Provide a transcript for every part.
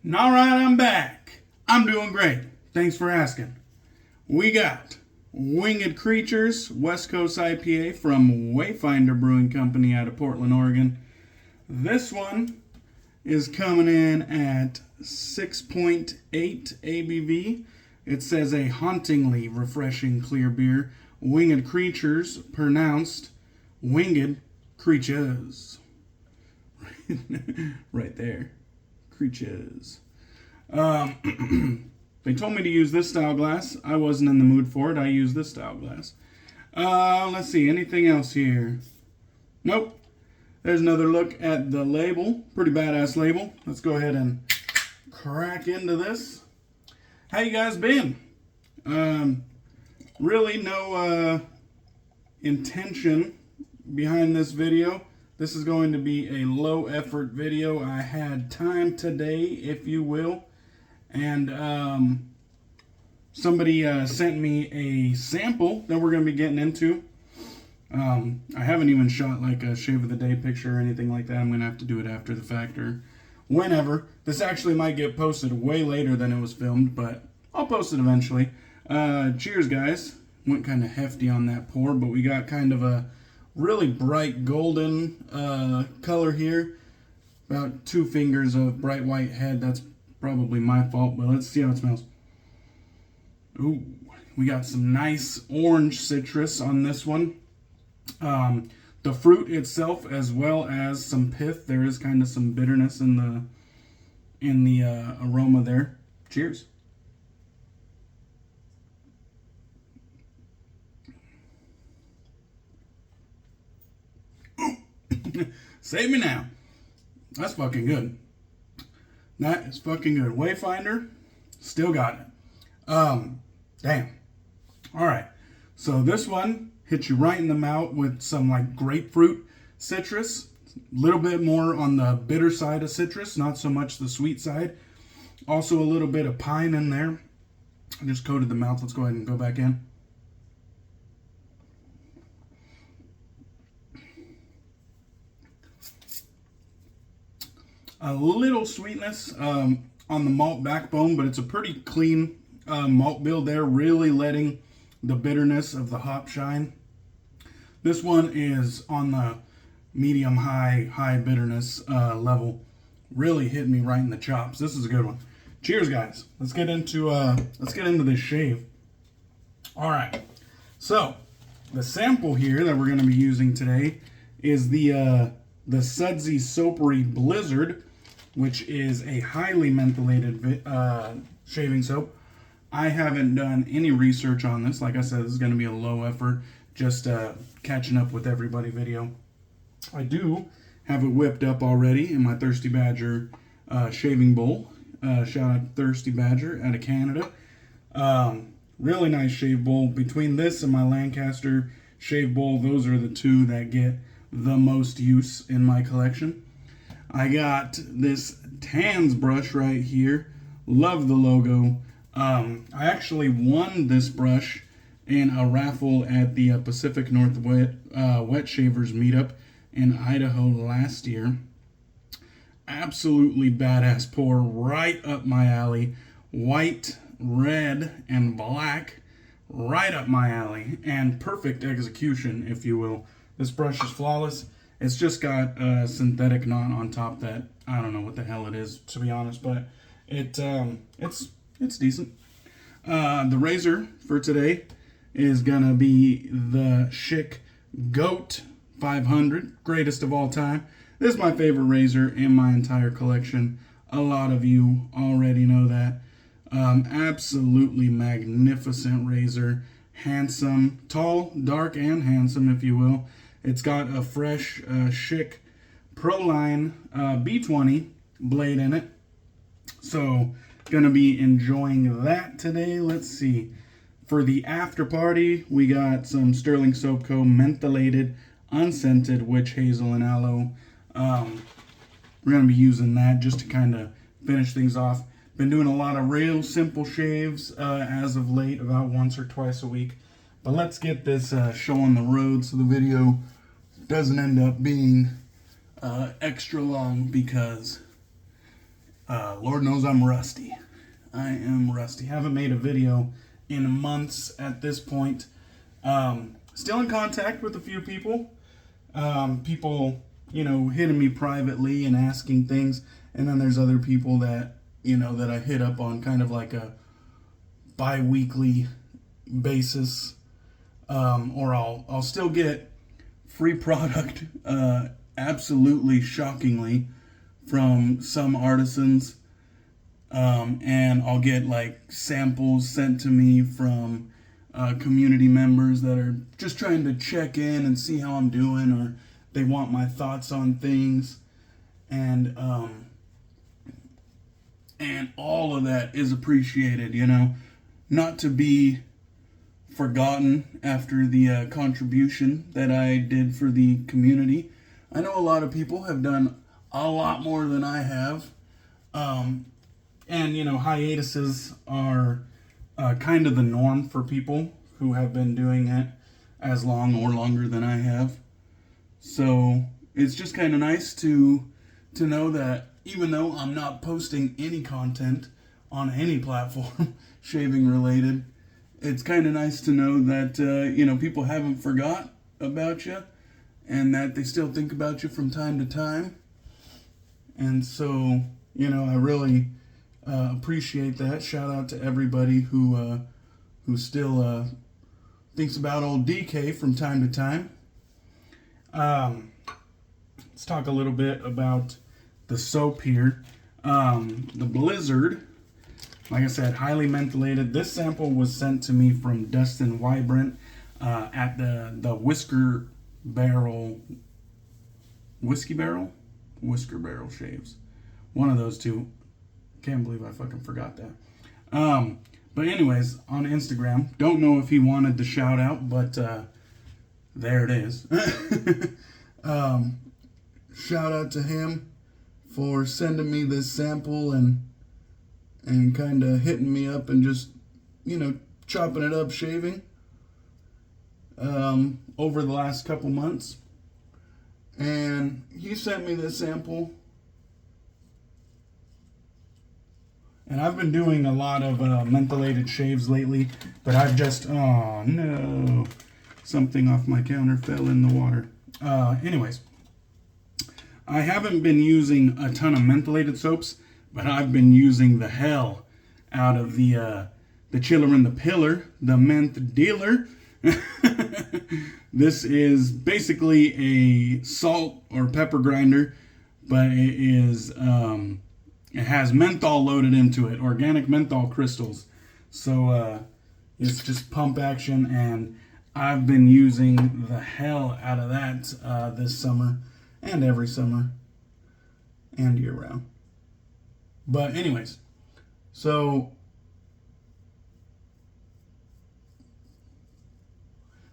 All right, I'm back. I'm doing great. Thanks for asking. We got Winged Creatures West Coast IPA from Wayfinder Brewing Company out of Portland, Oregon. This one is coming in at 6.8 ABV. It says a hauntingly refreshing clear beer. Winged Creatures, pronounced Winged Creatures. Right there. Creatures. They told me to use this style glass. I wasn't in the mood for it. I used this style glass. Let's see. Anything else here? Nope. There's another look at the label. Pretty badass label. Let's go ahead and crack into this. How you guys been? Really no intention behind this video. This is going to be a low effort video. I had time today, if you will. And somebody sent me a sample that we're going to be getting into. I haven't even shot like a shave of the day picture or anything like that. I'm going to have to do it after the fact or whenever. This actually might get posted way later than it was filmed, but I'll post it eventually. Cheers, guys. Went kind of hefty on that pour, but we got kind of a really bright golden color here. About 2 fingers of bright white head. That's probably my fault, but let's see how it smells. Ooh, we got some nice orange citrus on this one. The fruit itself, as well as some pith. There is kind of some bitterness in the aroma there. Cheers. Save me now. That's fucking good. That is fucking good. Wayfinder, still got it. Damn. Alright. So this one hits you right in the mouth with some like grapefruit citrus. A little bit more on the bitter side of citrus, not so much the sweet side. Also a little bit of pine in there. I just coated the mouth. Let's go ahead and go back in. A little sweetness on the malt backbone, but it's a pretty clean malt bill there, really letting the bitterness of the hop shine. This one is on the medium-high bitterness level. Really hit me right in the chops. This is a good one. Cheers, guys. Let's get into this shave. All right. So the sample here that we're going to be using today is the Sudsy Soapery Blizzard, which is a highly mentholated shaving soap. I haven't done any research on this. Like I said, this is going to be a low effort, just catching up with everybody video. I do have it whipped up already in my Thirsty Badger shaving bowl. Shout out to Thirsty Badger out of Canada. Really nice shave bowl. Between this and my Lancaster shave bowl, those are the two that get the most use in my collection. I got this TanZ brush right here. Love the logo. I actually won this brush in a raffle at the Pacific Northwest Wet Shavers meetup in Idaho last year. Absolutely badass pour, right up my alley. White, red, and black, right up my alley. And perfect execution, if you will. This brush is flawless. It's just got a synthetic knot on top that I don't know what the hell it is, to be honest, but it's decent. The razor for today is gonna be the Schick Goat 500, greatest of all time. This is my favorite razor in my entire collection. A lot of you already know that. Absolutely magnificent razor. Handsome, tall, dark, and handsome, if you will. It's got a fresh Schick Proline B20 blade in it. So, gonna be enjoying that today. Let's see. For the after party, we got some Stirling Soap Co. Mentholated, unscented witch hazel and aloe. We're gonna be using that just to kind of finish things off. Been doing a lot of real simple shaves as of late, about once or twice a week. But let's get this show on the road so the video doesn't end up being extra long, because Lord knows I'm rusty. I am rusty. Haven't made a video in months at this point. Still in contact with a few people. People, hitting me privately and asking things. And then there's other people that, that I hit up on kind of like a bi-weekly basis. Or I'll still get free product, absolutely shockingly, from some artisans. And I'll get like samples sent to me from community members that are just trying to check in and see how I'm doing, or they want my thoughts on things. And all of that is appreciated, not to be forgotten after the contribution that I did for the community. I know a lot of people have done a lot more than I have. And hiatuses are kind of the norm for people who have been doing it as long or longer than I have. So it's just kind of nice to know that even though I'm not posting any content on any platform shaving related, it's kind of nice to know that people haven't forgot about you and that they still think about you from time to time. And so, I really appreciate that. Shout out to everybody who still thinks about old DK from time to time. Let's talk a little bit about the soap here. The Blizzard, like I said, highly mentholated. This sample was sent to me from Dustin Wybrant at the Whisker Barrel Shaves. One of those two. Can't believe I fucking forgot that. But anyways, on Instagram, don't know if he wanted the shout out, but there it is. Shout out to him for sending me this sample and kind of hitting me up and just, chopping it up, shaving over the last couple months. And he sent me this sample. And I've been doing a lot of mentholated shaves lately, but I've just, oh no, something off my counter fell in the water. Anyways, I haven't been using a ton of mentholated soaps, but I've been using the hell out of the Chiller and the Pillar, the Menth Dealer. This is basically a salt or pepper grinder, but it has menthol loaded into it, organic menthol crystals. So it's just pump action, and I've been using the hell out of that this summer and every summer and year round. But anyways, so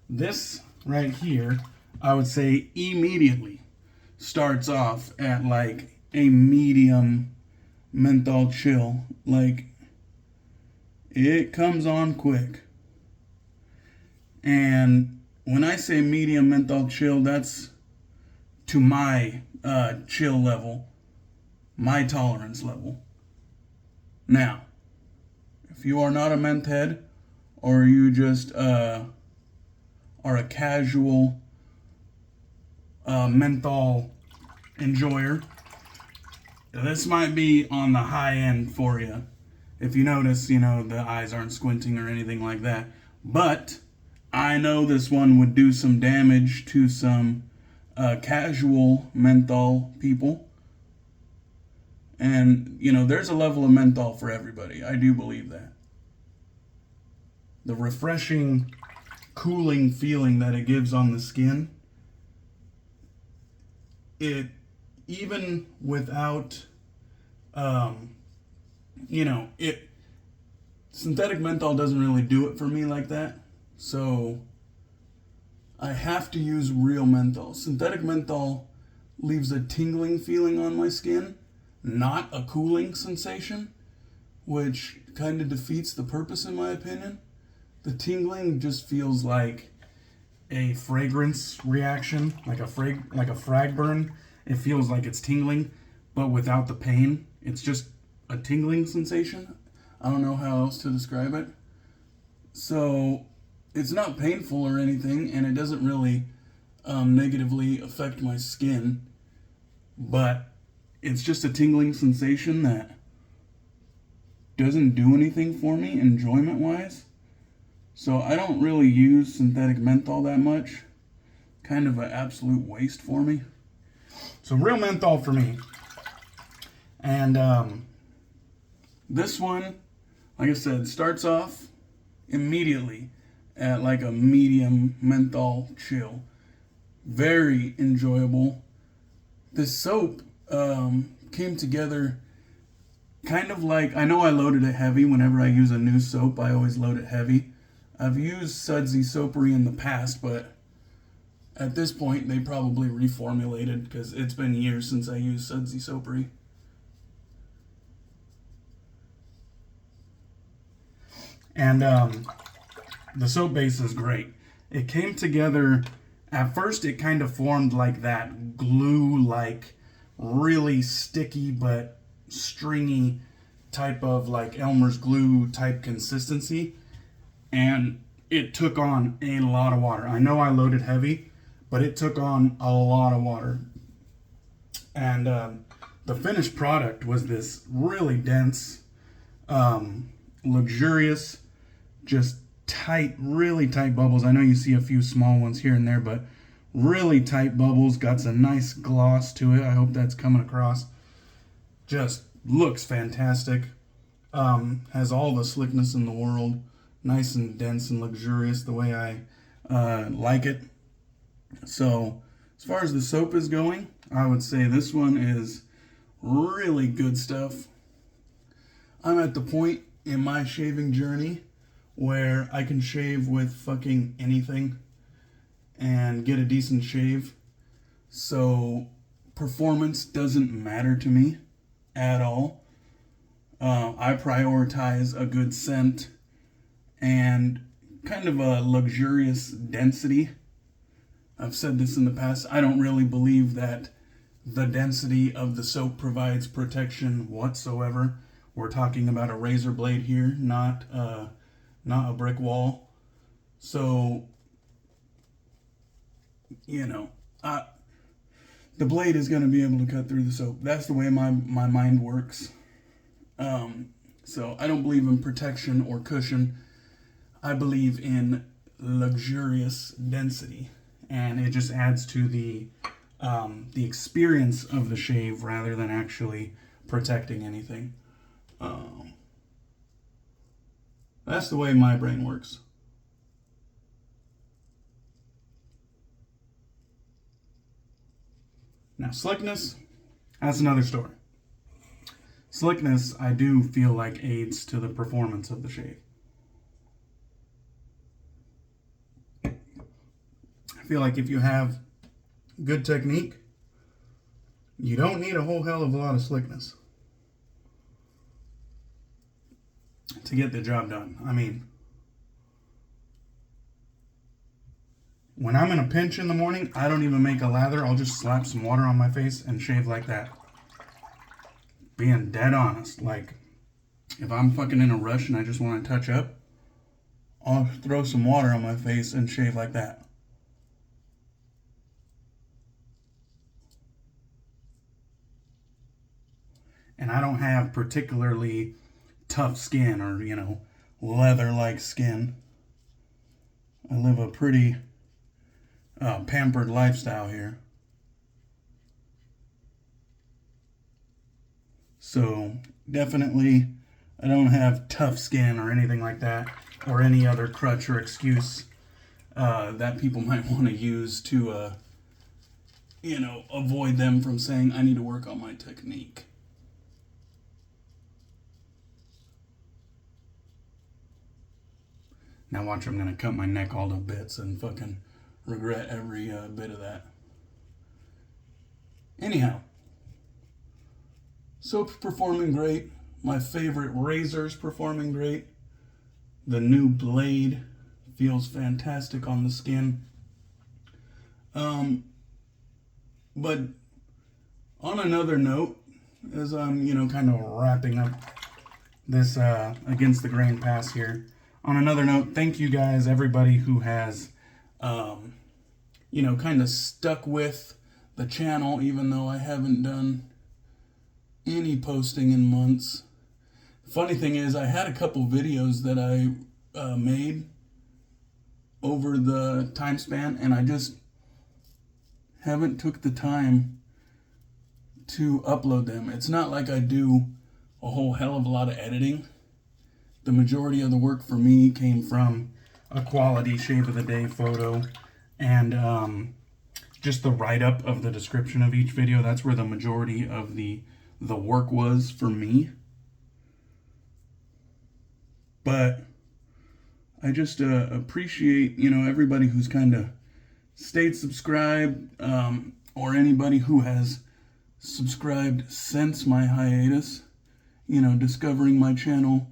this right here, I would say immediately starts off at like a medium menthol chill. Like, it comes on quick. And when I say medium menthol chill, that's to my chill level, my tolerance level. Now, if you are not a menth head, or you just are a casual menthol enjoyer, this might be on the high end for you. If you notice, the eyes aren't squinting or anything like that. But I know this one would do some damage to some casual menthol people. And, there's a level of menthol for everybody. I do believe that. The refreshing, cooling feeling that it gives on the skin, it, even without, synthetic menthol doesn't really do it for me like that. So I have to use real menthol. Synthetic menthol leaves a tingling feeling on my skin, not a cooling sensation, which kind of defeats the purpose in my opinion. The tingling just feels like a fragrance reaction, like a frag burn. It feels like it's tingling, but without the pain. It's just a tingling sensation. I don't know how else to describe it. So it's not painful or anything, and it doesn't really negatively affect my skin, but it's just a tingling sensation that doesn't do anything for me enjoyment wise. So I don't really use synthetic menthol that much. Kind of an absolute waste for me. So real menthol for me. And this one, like I said, starts off immediately at like a medium menthol chill. Very enjoyable. This soap came together kind of like, I know I loaded it heavy. Whenever I use a new soap, I always load it heavy. I've used Sudsy Soapery in the past, but at this point they probably reformulated because it's been years since I used Sudsy Soapery. And the soap base is great. It came together, at first it kind of formed like that glue-like, really sticky but stringy type of like Elmer's glue type consistency. And it took on a lot of water. I know I loaded heavy, but it took on a lot of water. And the finished product was this really dense, luxurious, just tight, really tight bubbles. I know you see a few small ones here and there, but really tight bubbles. Got some nice gloss to it. I hope that's coming across. Just looks fantastic. Has all the slickness in the world. Nice and dense and luxurious the way I like it. So as far as the soap is going, I would say this one is really good stuff. I'm at the point in my shaving journey where I can shave with fucking anything and get a decent shave. So performance doesn't matter to me at all. I prioritize a good scent and kind of a luxurious density. I've said this in the past. I don't really believe that the density of the soap provides protection whatsoever. We're talking about a razor blade here, not a brick wall. So, you know, the blade is going to be able to cut through the soap. That's the way my mind works. So I don't believe in protection or cushion. I believe in luxurious density, and it just adds to the experience of the shave rather than actually protecting anything. That's the way my brain works. Now, slickness, that's another story. Slickness, I do feel like aids to the performance of the shave. I feel like if you have good technique, you don't need a whole hell of a lot of slickness to get the job done. I mean, when I'm in a pinch in the morning, I don't even make a lather. I'll just slap some water on my face and shave like that. Being dead honest, like, if I'm fucking in a rush and I just want to touch up, I'll throw some water on my face and shave like that. And I don't have particularly tough skin or, you know, leather-like skin. I live a pretty pampered lifestyle here. So definitely I don't have tough skin or anything like that, or any other crutch or excuse that people might want to use to, you know, avoid them from saying, I need to work on my technique. Now watch, I'm going to cut my neck all to bits and fucking regret every bit of that. Anyhow, soap's performing great. My favorite razor's performing great. The new blade feels fantastic on the skin. But on another note, as I'm, you know, kind of wrapping up this against the grain pass here. On another note, thank you guys, everybody who has, you know, kind of stuck with the channel, even though I haven't done any posting in months. The funny thing is, I had a couple videos that I made over the time span, and I just haven't took the time to upload them. It's not like I do a whole hell of a lot of editing. The majority of the work for me came from a quality shave of the day photo and just the write-up of the description of each video. That's where the majority of the work was for me. But I just appreciate, you know, everybody who's kind of stayed subscribed, or anybody who has subscribed since my hiatus, you know, discovering my channel,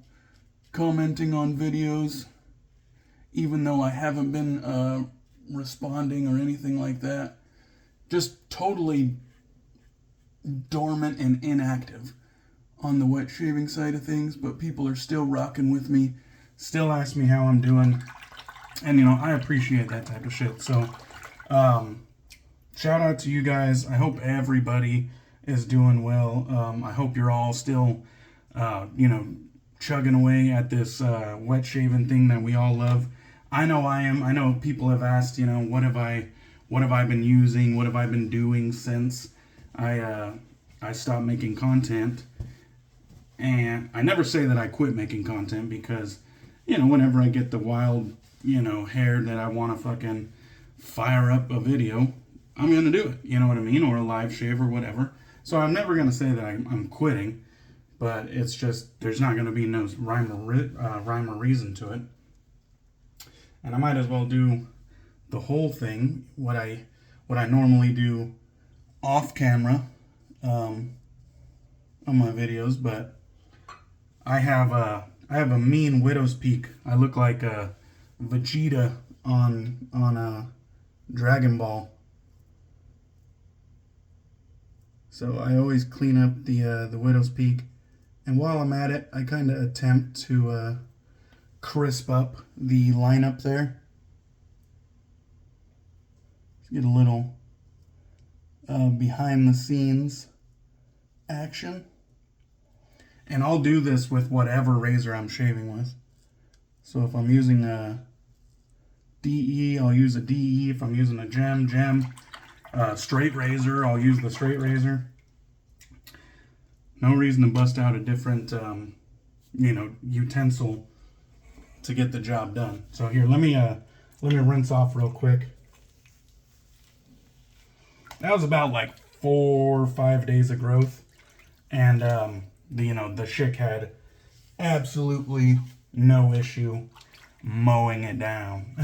commenting on videos, even though I haven't been responding or anything like that. Just totally dormant and inactive on the wet shaving side of things, but people are still rocking with me, still ask me how I'm doing, and you know, I appreciate that type of shit. So shout out to you guys. I hope everybody is doing well. I hope you're all still you know, chugging away at this wet shaving thing that we all love. I know I am. I know people have asked, you know, what have I been using, what have I been doing since I stopped making content. And I never say that I quit making content, because, you know, whenever I get the wild, you know, hair that I want to fucking fire up a video, I'm going to do it. You know what I mean? Or a live shave or whatever. So I'm never going to say that I'm quitting, but it's just, there's not going to be no rhyme or reason to it. And I might as well do the whole thing, what I normally do off camera on my videos, but I have a mean widow's peak. I look like a Vegeta on a Dragon Ball. So I always clean up the widow's peak, and while I'm at it, I kind of attempt to crisp up the lineup there. Get a little behind the scenes action. And I'll do this with whatever razor I'm shaving with. So if I'm using a DE, I'll use a DE. If I'm using a gem. Straight razor, I'll use the straight razor. No reason to bust out a different, you know, utensil to get the job done. So here, let me rinse off real quick. That was about like 4 or 5 days of growth, and you know, the Schick had absolutely no issue mowing it down.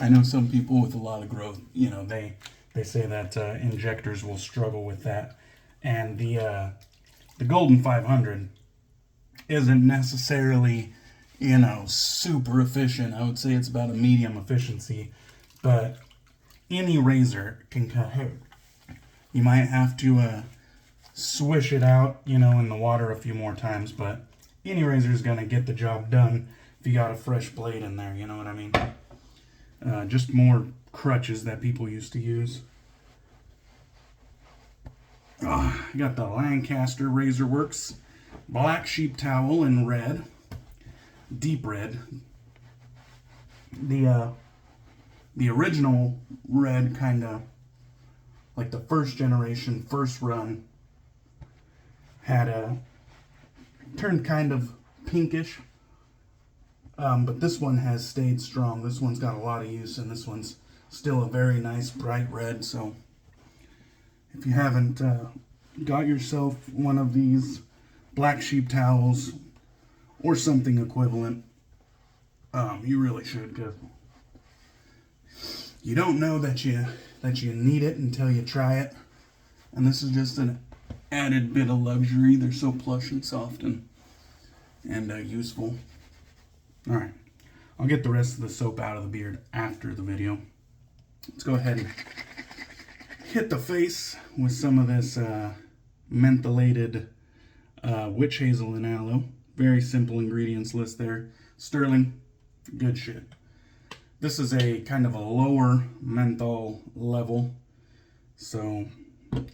I know some people with a lot of growth, you know, they say that injectors will struggle with that, and the Golden 500 isn't necessarily, you know, super efficient. I would say it's about a medium efficiency, but any razor can cut hair. You might have to swish it out, you know, in the water a few more times, but any razor is going to get the job done if you got a fresh blade in there, you know what I mean? Just more crutches that people used to use. I got the Lancaster Razor Works Black Sheep Towel in red, deep red. The original red, kind of like the first generation, first run, had turned kind of pinkish, but this one has stayed strong. This one's got a lot of use, and this one's still a very nice bright red. So if you haven't got yourself one of these black sheep towels or something equivalent, you really should, because you don't know that you need it until you try it. And this is just an added bit of luxury. They're so plush and soft and useful. All right, I'll get the rest of the soap out of the beard after the video. Let's go ahead and hit the face with some of this Mentholated witch hazel and aloe. Very simple ingredients list there. Sterling, good shit. This is a kind of a lower menthol level, so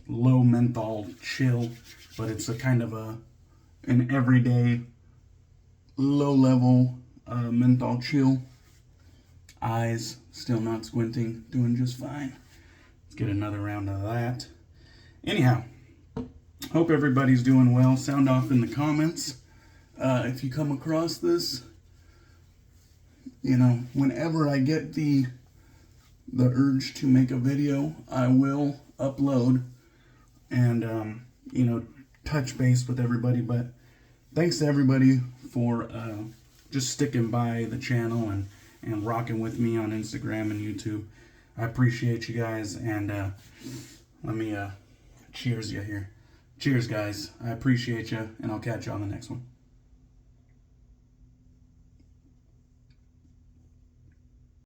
low menthol chill, but it's a kind of an everyday low level menthol chill. Eyes still not squinting, doing just fine. Let's get another round of that. Anyhow, hope everybody's doing well. Sound off in the comments if you come across this. You know, whenever I get the urge to make a video, I will upload and you know, touch base with everybody. But thanks to everybody for just sticking by the channel and rocking with me on Instagram and YouTube. I appreciate you guys, and let me cheers you here. Cheers, guys. I appreciate you, and I'll catch you on the next one.